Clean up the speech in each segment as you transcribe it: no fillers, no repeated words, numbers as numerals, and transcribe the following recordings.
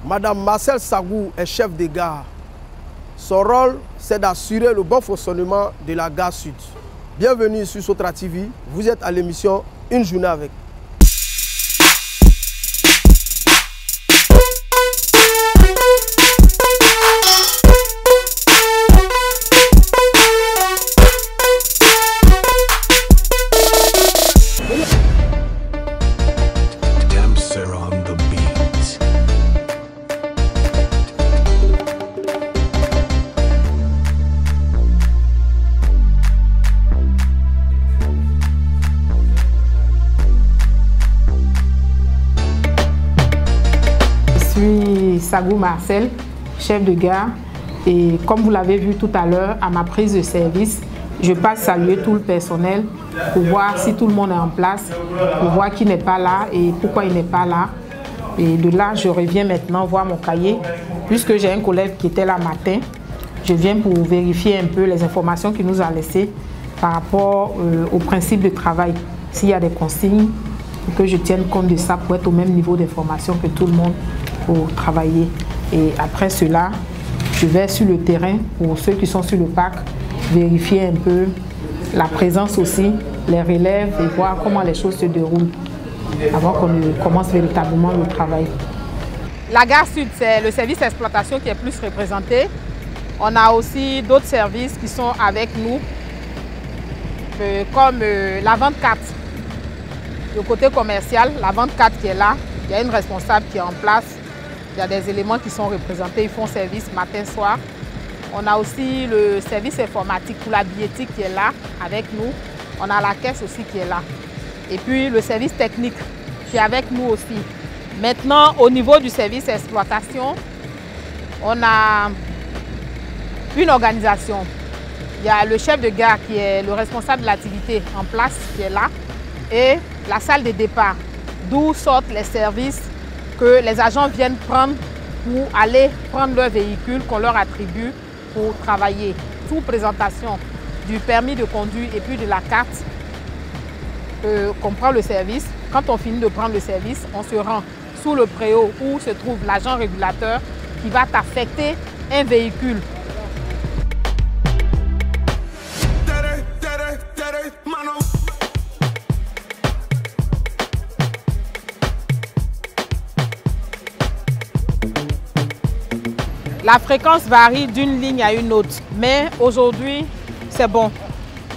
Madame Marcel Sagou est chef de gare. Son rôle, c'est d'assurer le bon fonctionnement de la gare sud. Bienvenue sur Sotra TV. Vous êtes à l'émission Une journée avec. Sagou Marcel, chef de gare, et comme vous l'avez vu tout à l'heure à ma prise de service, je passe saluer tout le personnel pour voir si tout le monde est en place, pour voir qui n'est pas là et pourquoi il n'est pas là. Et de là, je reviens maintenant voir mon cahier, puisque j'ai un collègue qui était là matin. Je viens pour vérifier un peu les informations qu'il nous a laissées par rapport au principe de travail. S'il y a des consignes, que je tienne compte de ça pour être au même niveau d'information que tout le monde pour travailler. Et après cela, je vais sur le terrain pour ceux qui sont sur le parc, vérifier un peu la présence aussi, les relèves et voir comment les choses se déroulent avant qu'on ne commence véritablement le travail. La gare sud, c'est le service d'exploitation qui est plus représenté. On a aussi d'autres services qui sont avec nous, comme la vente 4. Le côté commercial, la vente 4 qui est là, il y a une responsable qui est en place. Il y a des éléments qui sont représentés, ils font service matin, soir. On a aussi le service informatique pour la billettique qui est là avec nous. On a la caisse aussi qui est là. Et puis le service technique qui est avec nous aussi. Maintenant, au niveau du service exploitation, on a une organisation. Il y a le chef de gare qui est le responsable de l'activité en place qui est là. Et la salle de départ, d'où sortent les services que les agents viennent prendre pour aller prendre leur véhicule qu'on leur attribue pour travailler. Sous présentation du permis de conduire et puis de la carte qu'on prend le service. Quand on finit de prendre le service, on se rend sous le préau où se trouve l'agent régulateur qui va t'affecter un véhicule. La fréquence varie d'une ligne à une autre, mais aujourd'hui, c'est bon.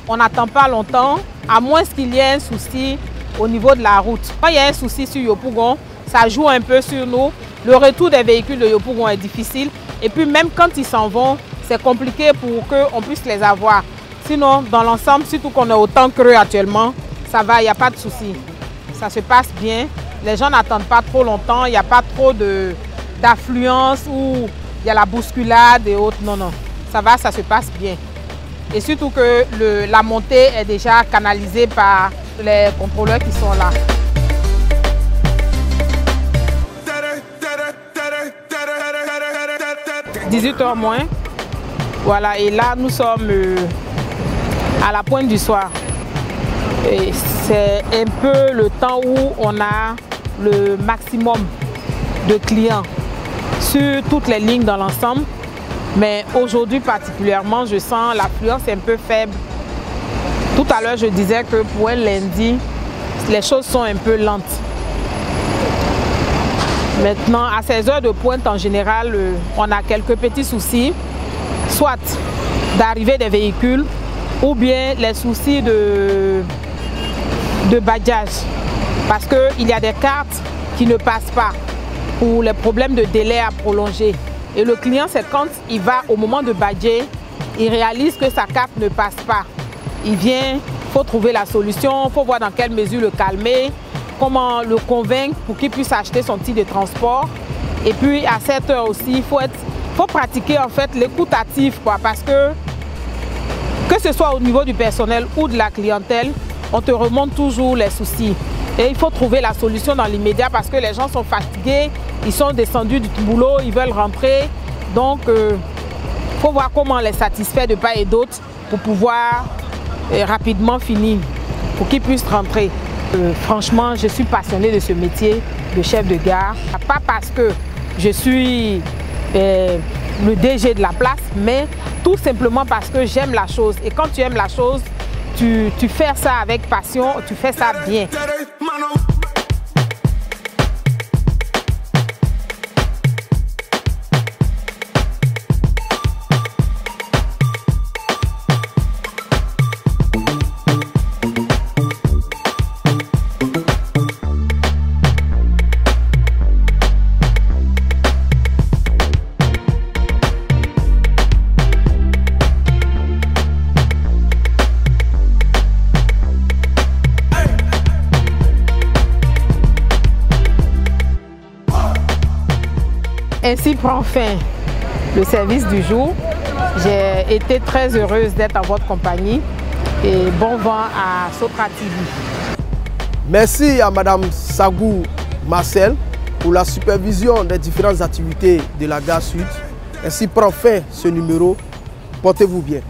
On n'attend pas longtemps, à moins qu'il y ait un souci au niveau de la route. Quand il y a un souci sur Yopougon, ça joue un peu sur nous. Le retour des véhicules de Yopougon est difficile. Et puis même quand ils s'en vont, c'est compliqué pour qu'on puisse les avoir. Sinon, dans l'ensemble, surtout qu'on est autant creux actuellement, ça va, il n'y a pas de souci. Ça se passe bien. Les gens n'attendent pas trop longtemps, il n'y a pas trop d'affluence ou il y a la bousculade et autres. Non, non, ça va, ça se passe bien. Et surtout que la montée est déjà canalisée par les contrôleurs qui sont là. « 18h moins. Voilà, et là, nous sommes à la pointe du soir. C'est un peu le temps où on a le maximum de clients sur toutes les lignes dans l'ensemble, mais aujourd'hui particulièrement, je sens l'affluence un peu faible. Tout à l'heure, je disais que pour un lundi, les choses sont un peu lentes. Maintenant, à ces heures de pointe, en général, on a quelques petits soucis, soit d'arrivée des véhicules, ou bien les soucis de badgeage, parce qu'il y a des cartes qui ne passent pas, ou les problèmes de délai à prolonger. Et le client, c'est quand il va au moment de badger, il réalise que sa carte ne passe pas. Il vient, il faut trouver la solution, il faut voir dans quelle mesure le calmer, comment le convaincre pour qu'il puisse acheter son titre de transport. Et puis à cette heure aussi, il faut pratiquer en fait l'écoute active, parce que ce soit au niveau du personnel ou de la clientèle, on te remonte toujours les soucis. Et il faut trouver la solution dans l'immédiat parce que les gens sont fatigués, ils sont descendus du boulot, ils veulent rentrer. Donc, il faut voir comment les satisfaire de part et d'autre pour pouvoir rapidement finir, pour qu'ils puissent rentrer. Franchement, je suis passionnée de ce métier de chef de gare. Pas parce que je suis le DG de la place, mais tout simplement parce que j'aime la chose. Et quand tu aimes la chose, tu fais ça avec passion, tu fais ça bien. Ainsi prend fin le service du jour. J'ai été très heureuse d'être en votre compagnie et bon vent à Sotra TV. Merci à Madame Sagou Marcel pour la supervision des différentes activités de la gare sud. Ainsi prend fin ce numéro. Portez-vous bien.